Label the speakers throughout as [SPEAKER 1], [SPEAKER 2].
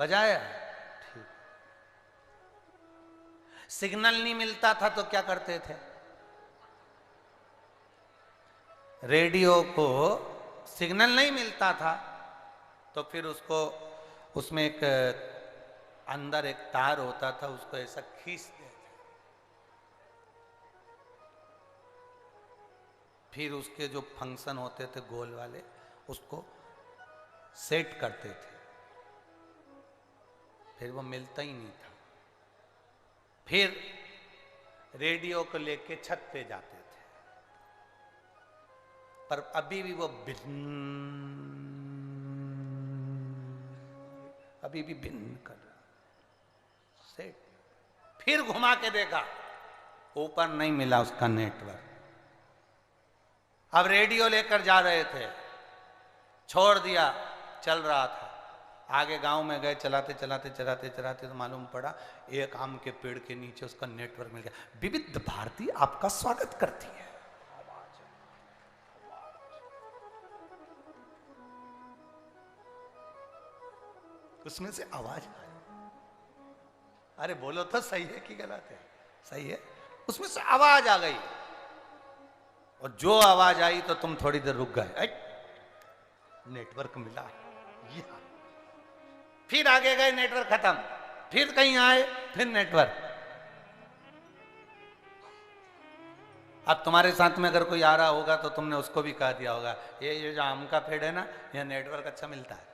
[SPEAKER 1] बजाया। ठीक। सिग्नल नहीं मिलता था तो क्या करते थे? रेडियो को सिग्नल नहीं मिलता था तो फिर उसको, उसमें एक अंदर एक तार होता था, उसको ऐसा खींचते थे, फिर उसके जो फंक्शन होते थे गोल वाले उसको सेट करते थे, फिर वो मिलता ही नहीं था। फिर रेडियो को लेके छत पे जाते थे, पर अभी भी वो अभी भी भिन्न कर रहा। सेट। फिर घुमा के देखा, ऊपर नहीं मिला उसका नेटवर्क। अब रेडियो लेकर जा रहे थे, छोड़ दिया, चल रहा था, आगे गांव में गए, चलाते चलाते चलाते चलाते तो मालूम पड़ा एक आम के पेड़ के नीचे उसका नेटवर्क मिल गया। विविध भारती आपका स्वागत करती है। उसमें से आवाज आई। अरे बोलो तो सही है कि गलत है? सही है। उसमें से आवाज आ गई, और जो आवाज आई तो तुम थोड़ी देर रुक गए, नेटवर्क मिला। फिर आगे गए, नेटवर्क खत्म, फिर कहीं आए, फिर नेटवर्क। अब तुम्हारे साथ में अगर कोई आ रहा होगा तो तुमने उसको भी कह दिया होगा, ये जो आम का पेड़ है ना, यह नेटवर्क अच्छा मिलता है,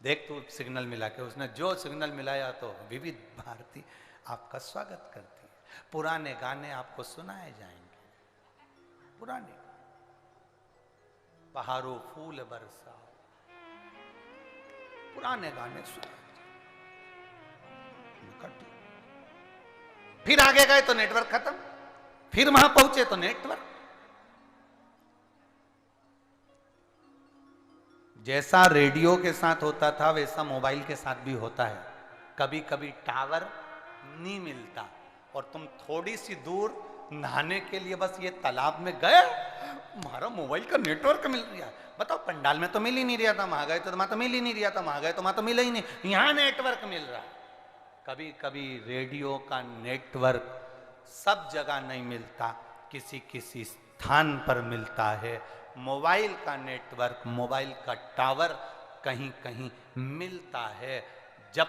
[SPEAKER 1] देख तू सिग्नल मिला के। उसने जो सिग्नल मिलाया तो विविध भारती आपका स्वागत करती है। पुराने गाने आपको सुनाए जाएंगे, पुराने। बहारो फूल बरसा, पुराने गाने सुनाए। फिर आगे गए तो नेटवर्क खत्म, फिर वहां पहुंचे तो नेटवर्क। जैसा रेडियो के साथ होता था वैसा मोबाइल के साथ भी होता है। कभी कभी टावर नहीं मिलता और तुम थोड़ी सी दूर नहाने के लिए बस ये तालाब में गए, हमारा मोबाइल का नेटवर्क मिल रहा है। बताओ, पंडाल में तो मिल ही नहीं रहा था, वहां गए तो वहां तो मिल ही नहीं रहा था, वहां गए तो वहां तो मिला ही नहीं, यहां नेटवर्क मिल रहा है। कभी कभी रेडियो का नेटवर्क सब जगह नहीं मिलता, किसी किसी स्थान पर मिलता है। मोबाइल का नेटवर्क, मोबाइल का टावर कहीं कहीं मिलता है। जब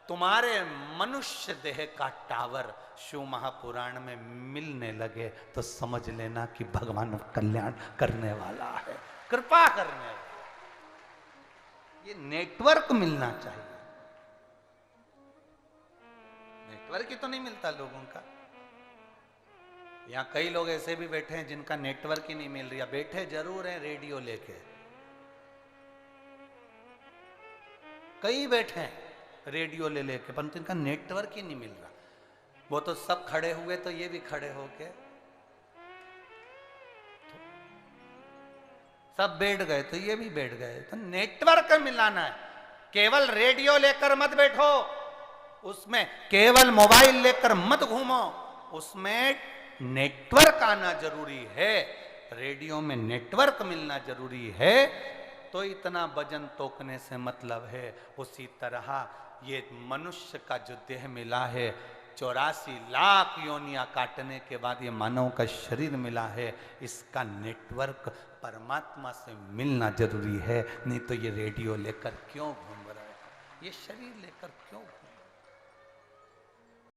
[SPEAKER 1] तुम्हारे मनुष्य देह का टावर शिव महापुराण में मिलने लगे तो समझ लेना कि भगवान कल्याण करने वाला है, कृपा करने वाला। ये नेटवर्क मिलना चाहिए। नेटवर्क ही तो नहीं मिलता लोगों का। यहां कई लोग ऐसे भी बैठे हैं जिनका नेटवर्क ही नहीं मिल रहा, बैठे जरूर हैं रेडियो लेके, कई बैठे हैं रेडियो ले लेके, परंतु इनका नेटवर्क ही नहीं मिल रहा। वो तो सब खड़े हुए तो ये भी खड़े होके, सब बैठ गए तो ये भी बैठ गए। तो नेटवर्क मिलाना है। केवल रेडियो लेकर मत बैठो, उसमें केवल मोबाइल लेकर मत घूमो, उसमें नेटवर्क आना जरूरी है। रेडियो में नेटवर्क मिलना जरूरी है। तो इतना वजन तोकने से मतलब है। उसी तरह ये मनुष्य का जो देह मिला है, 84 लाख योनियां काटने के बाद ये मानव का शरीर मिला है, इसका नेटवर्क परमात्मा से मिलना जरूरी है। नहीं तो ये रेडियो लेकर क्यों घूम रहा है, ये शरीर लेकर क्यों घूम रहा है?